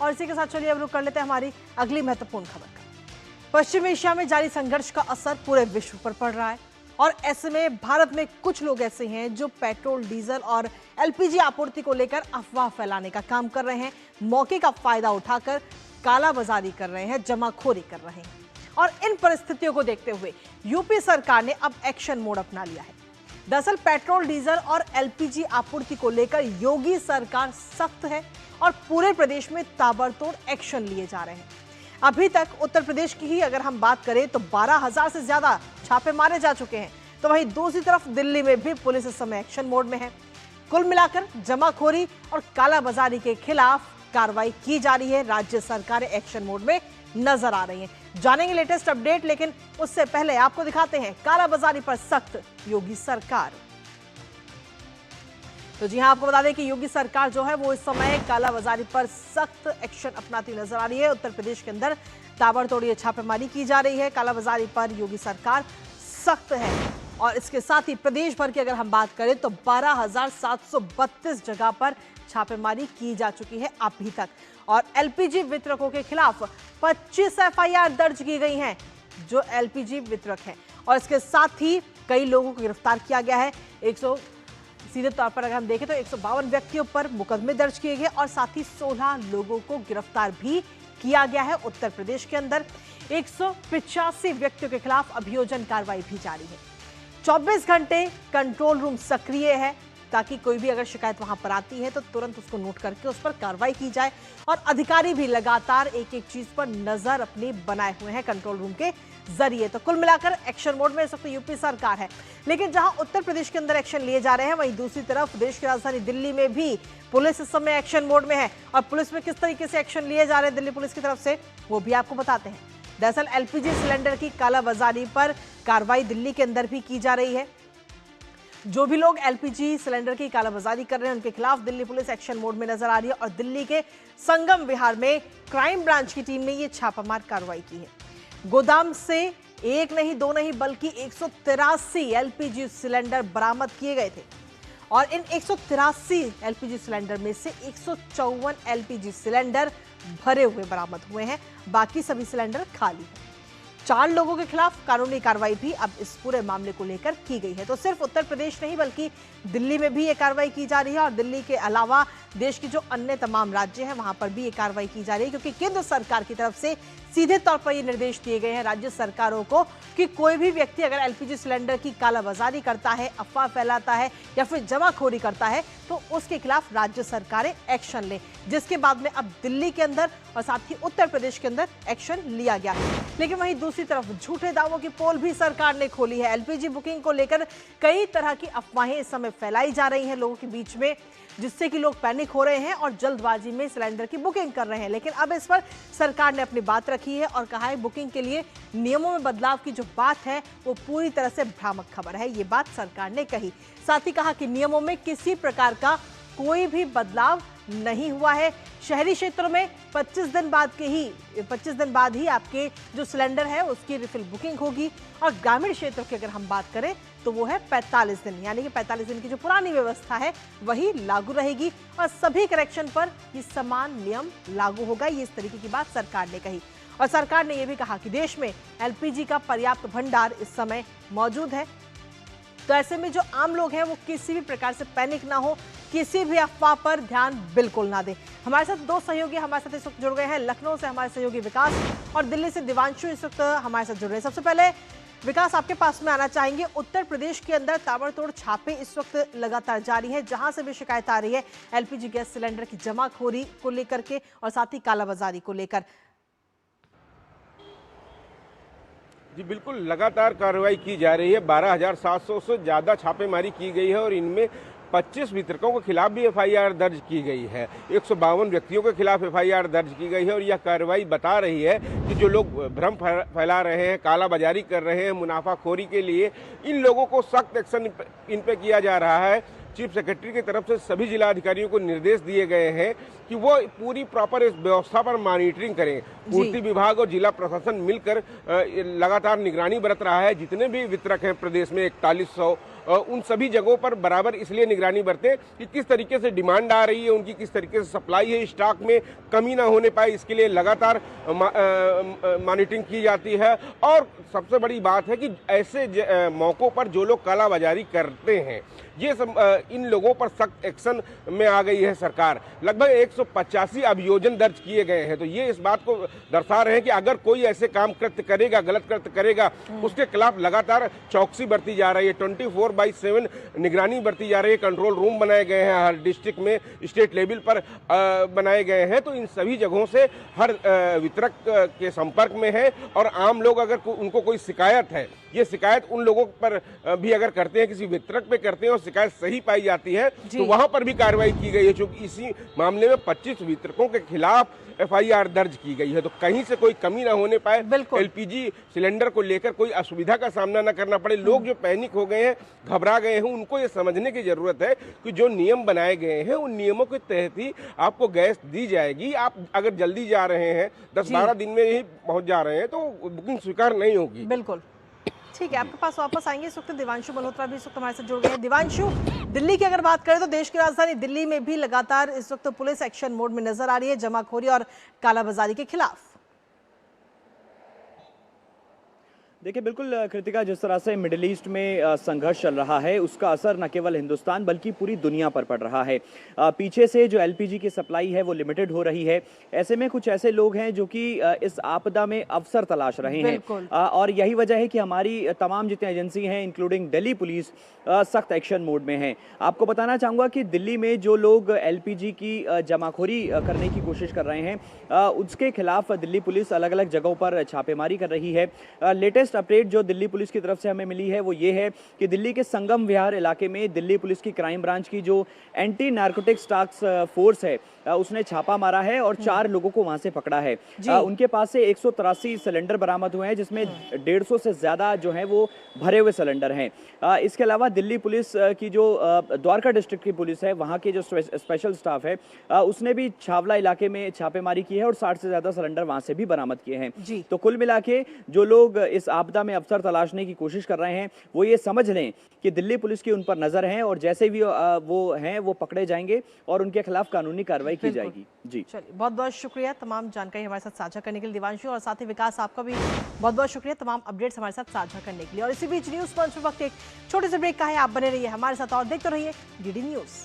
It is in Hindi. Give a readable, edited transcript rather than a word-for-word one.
और इसी के साथ चलिए अब रुक कर लेते हैं हमारी अगली महत्वपूर्ण खबर का। पश्चिम एशिया में जारी संघर्ष का असर पूरे विश्व पर पड़ रहा है और ऐसे में भारत में कुछ लोग ऐसे हैं जो पेट्रोल, डीजल और एलपीजी आपूर्ति को लेकर अफवाह फैलाने का काम कर रहे हैं, मौके का फायदा उठाकर कालाबाजारी कर रहे हैं, जमाखोरी कर रहे हैं। और इन परिस्थितियों को देखते हुए यूपी सरकार ने अब एक्शन मोड अपना लिया है। दरअसल पेट्रोल, डीजल और एलपीजी आपूर्ति को लेकर योगी सरकार सख्त है और पूरे प्रदेश में ताबड़तोड़ एक्शन लिए जा रहे हैं। अभी तक उत्तर प्रदेश की ही अगर हम बात करें तो 12,000 से ज्यादा छापे मारे जा चुके हैं, तो वहीं दूसरी तरफ दिल्ली में भी पुलिस इस समय एक्शन मोड में है। कुल मिलाकर जमाखोरी और कालाबाजारी के खिलाफ कार्रवाई की जा रही है। राज्य सरकारें एक्शन मोड में नजर आ रही हैं। जानेंगे लेटेस्ट अपडेट, लेकिन उससे पहले आपको दिखाते हैं कालाबाजारी पर सख्त योगी सरकार। तो जी हां, आपको बता दें कि योगी सरकार जो है वो इस समय कालाबाजारी पर सख्त एक्शन अपनाती नजर आ रही है। उत्तर प्रदेश के अंदर ताबड़तोड़ ये छापेमारी की जा रही है। कालाबाजारी पर योगी सरकार सख्त है और इसके साथ ही प्रदेश भर की अगर हम बात करें तो 12,732 जगह पर छापेमारी की जा चुकी है अभी तक। और एलपीजी वितरकों के खिलाफ 25 एफआईआर दर्ज की गई हैं जो एलपीजी वितरक हैं। और इसके साथ ही कई लोगों को गिरफ्तार किया गया है। सीधे तौर पर अगर हम देखें तो 152 व्यक्तियों पर मुकदमे दर्ज किए गए और साथ ही 16 लोगों को गिरफ्तार भी किया गया है। उत्तर प्रदेश के अंदर 185 व्यक्तियों के खिलाफ अभियोजन कार्रवाई भी जारी है। 24 घंटे कंट्रोल रूम सक्रिय है ताकि कोई भी अगर शिकायत वहां पर आती है तो तुरंत उसको नोट करके उस पर कार्रवाई की जाए। और अधिकारी भी लगातार एक एक चीज पर नजर अपनी बनाए हुए हैं कंट्रोल रूम के जरिए। तो कुल मिलाकर एक्शन मोड में इस वक्त यूपी सरकार है। लेकिन जहां उत्तर प्रदेश के अंदर एक्शन लिए जा रहे हैं, वहीं दूसरी तरफ देश की राजधानी दिल्ली में भी पुलिस इस समय एक्शन मोड में है। और पुलिस में किस तरीके से एक्शन लिए जा रहे हैं दिल्ली पुलिस की तरफ से, वो भी आपको बताते हैं। दरअसल एलपीजी सिलेंडर की कालाबाजारी पर कार्रवाई दिल्ली के अंदर भी की जा रही है। जो भी लोग एलपीजी सिलेंडर की कालाबाजारी कर रहे हैं उनके खिलाफ दिल्ली पुलिस एक्शन मोड में नजर आ रही है। और दिल्ली के संगम विहार में क्राइम ब्रांच की टीम ने यह छापामार कार्रवाई की है। गोदाम से एक नहीं, दो नहीं, बल्कि 183 एलपीजी सिलेंडर बरामद किए गए थे। और इन 183 एलपीजी सिलेंडर में से 154 एलपीजी सिलेंडर भरे हुए बरामद हुए हैं, बाकी सभी सिलेंडर खाली हैं। 4 लोगों के खिलाफ कानूनी कार्रवाई भी अब इस पूरे मामले को लेकर की गई है। तो सिर्फ उत्तर प्रदेश नहीं बल्कि दिल्ली में भी ये कार्रवाई की जा रही है। और दिल्ली के अलावा देश के जो अन्य तमाम राज्य हैं वहां पर भी ये कार्रवाई की जा रही है, क्योंकि केंद्र सरकार की तरफ से सीधे तौर पर ये निर्देश दिए गए हैं राज्य सरकारों को कि कोई भी व्यक्ति अगर एलपीजी सिलेंडर की कालाबाजारी करता है, अफवाह फैलाता है या फिर जमाखोरी करता है तो उसके खिलाफ राज्य सरकारें एक्शन लें। जिसके बाद में अब दिल्ली के अंदर और साथ ही उत्तर प्रदेश के अंदर एक्शन लिया गया। लेकिन वहीं दूसरी तरफ झूठे दावों की पोल भी सरकार ने खोली है। एलपीजी बुकिंग को लेकर कई तरह की अफवाहें इस समय फैलाई जा रही हैं लोगों के बीच में, जिससे कि लोग पैनिक हो रहे हैं और जल्दबाजी में सिलेंडर की बुकिंग कर रहे हैं। लेकिन अब इस पर सरकार ने अपनी बात रखी है और कहा है बुकिंग के लिए नियमों में बदलाव की जो बात है वो पूरी तरह से भ्रामक खबर है। ये बात सरकार ने कही। साथ ही कहा कि नियमों में किसी प्रकार का कोई भी बदलाव नहीं हुआ है। शहरी क्षेत्रों में 25 दिन बाद ही आपके जो सिलेंडर है उसकी रिफिल बुकिंग होगी। और ग्रामीण क्षेत्रों की अगर हम बात करें तो वो है 45 दिन, यानी कि 45 दिन की जो पुरानी व्यवस्था है वही लागू रहेगी और सभी कनेक्शन पर ये समान नियम लागू होगा। ये इस तरीके की बात सरकार ने कही। और सरकार ने यह भी कहा कि देश में एलपीजी का पर्याप्त भंडार इस समय मौजूद है। तो ऐसे में जो आम लोग हैं वो किसी भी प्रकार से पैनिक ना हो, किसी भी अफवाह पर ध्यान बिल्कुल ना दें। हमारे साथ 2 सहयोगी हमारे साथ इस वक्त जुड़ गए हैं। लखनऊ से हमारे सहयोगी विकास और दिल्ली से दिवांशु इस वक्त हमारे साथ जुड़ रहे हैं। सबसे पहले विकास, आपके पास में आना चाहेंगे। उत्तर प्रदेश के अंदर ताबड़तोड़ छापे इस वक्त लगातार जारी है, जहां से भी शिकायत आ रही है एलपीजी गैस सिलेंडर की जमाखोरी को लेकर के और साथ ही कालाबाजारी को लेकर। जी बिल्कुल, लगातार कार्रवाई की जा रही है। 12,700 से ज़्यादा छापेमारी की गई है और इनमें 25 वितरकों के खिलाफ भी एफआईआर दर्ज की गई है। 152 व्यक्तियों के खिलाफ एफआईआर दर्ज की गई है। और यह कार्रवाई बता रही है कि जो लोग भ्रम फैला रहे हैं, कालाबाजारी कर रहे हैं मुनाफाखोरी के लिए, इन लोगों को सख्त एक्शन इन पे किया जा रहा है। चीफ सेक्रेटरी की तरफ से सभी जिला अधिकारियों को निर्देश दिए गए हैं कि वो पूरी प्रॉपर इस व्यवस्था पर मॉनिटरिंग करें। पूर्ति विभाग और जिला प्रशासन मिलकर लगातार निगरानी बरत रहा है। जितने भी वितरक हैं प्रदेश में 4100 उन सभी जगहों पर बराबर इसलिए निगरानी बरतें कि किस तरीके से डिमांड आ रही है उनकी, किस तरीके से सप्लाई है, स्टॉक में कमी ना होने पाए, इसके लिए लगातार मॉनिटरिंग की जाती है। और सबसे बड़ी बात है कि ऐसे मौक़ों पर जो लोग कालाबाजारी करते हैं, ये सब इन लोगों पर सख्त एक्शन में आ गई है सरकार। लगभग 185 अभियोजन दर्ज किए गए हैं। तो ये इस बात को दर्शा रहे हैं कि अगर कोई ऐसे काम कृत्य करेगा, गलत कृत्य करेगा, उसके खिलाफ लगातार चौकसी बरती जा रही है, 24/7 निगरानी बरती जा रही है। कंट्रोल रूम बनाए गए हैं हर डिस्ट्रिक्ट में, स्टेट लेवल पर बनाए गए हैं। तो इन सभी जगहों से हर वितरक के संपर्क में है और आम लोग अगर उनको कोई शिकायत है, ये शिकायत उन लोगों पर भी अगर करते हैं, किसी वितरक पे करते हैं और शिकायत सही पाई जाती है तो वहां पर भी कार्रवाई की गई है। क्योंकि इसी मामले में 25 वितरकों के खिलाफ FIR दर्ज की गई है। तो कहीं से कोई कमी ना होने पाए, LPG सिलेंडर को लेकर कोई असुविधा का सामना न करना पड़े। लोग जो पैनिक हो गए हैं, घबरा गए हैं, उनको ये समझने की जरूरत है कि जो नियम बनाए गए हैं उन नियमों के तहत ही आपको गैस दी जाएगी। आप अगर जल्दी जा रहे हैं, 10-12 दिन में ही पहुंच जा रहे हैं, तो बुकिंग स्वीकार नहीं होगी। बिल्कुल ठीक है, आपके पास वापस आएंगे। इस वक्त दिवांशु मल्होत्रा भी इस वक्त हमारे साथ जुड़ गए हैं। दिवांशु, दिल्ली की अगर बात करें तो देश की राजधानी दिल्ली में भी लगातार इस वक्त पुलिस एक्शन मोड में नजर आ रही है जमाखोरी और कालाबाजारी के खिलाफ। देखिए बिल्कुल कृतिका, जिस तरह से मिडिल ईस्ट में संघर्ष चल रहा है उसका असर न केवल हिंदुस्तान बल्कि पूरी दुनिया पर पड़ रहा है। पीछे से जो LPG की सप्लाई है वो लिमिटेड हो रही है। ऐसे में कुछ ऐसे लोग हैं जो कि इस आपदा में अवसर तलाश रहे हैं और यही वजह है कि हमारी तमाम जितनी एजेंसी हैं इंक्लूडिंग दिल्ली पुलिस सख्त एक्शन मोड में है। आपको बताना चाहूँगा कि दिल्ली में जो लोग LPG की जमाखोरी करने की कोशिश कर रहे हैं उसके खिलाफ दिल्ली पुलिस अलग अलग जगहों पर छापेमारी कर रही है। लेटेस्ट अपडेट जो दिल्ली पुलिस की तरफ से हमें मिली है वो ये है कि दिल्ली के संगम विहार इलाके में दिल्ली पुलिस की क्राइम ब्रांच की जो एंटी नार्कोटिक्स टास्क फोर्स है उसने छापा मारा है और 4 लोगों को वहां से पकड़ा है। उनके पास से 183 सिलेंडर बरामद हुए हैं जिसमें 150 से ज्यादा जो है वो भरे हुए सिलेंडर हैं। इसके अलावा दिल्ली पुलिस की जो द्वारका डिस्ट्रिक्ट की पुलिस है वहां के जो स्पेशल स्टाफ है उसने भी छावला इलाके में छापेमारी की है और 60 से ज्यादा सिलेंडर वहां से भी बरामद किए हैं। तो कुल मिला के जो लोग इस आपदा में अवसर तलाशने की कोशिश कर रहे हैं वो ये समझ लें कि दिल्ली पुलिस की उन पर नजर है और जैसे भी वो हैं वो पकड़े जाएंगे और उनके खिलाफ कानूनी कार्रवाई की जाएगी। जी चलिए, बहुत बहुत शुक्रिया तमाम जानकारी हमारे साथ साझा करने के लिए दिवांशु, और साथ ही विकास आपका भी बहुत बहुत शुक्रिया तमाम अपडेट्स हमारे साथ साझा करने के लिए। और इसी बीच न्यूज पंच वक्त एक छोटे से ब्रेक का है, आप बने रहिए हमारे साथ और देखते रहिए DD न्यूज।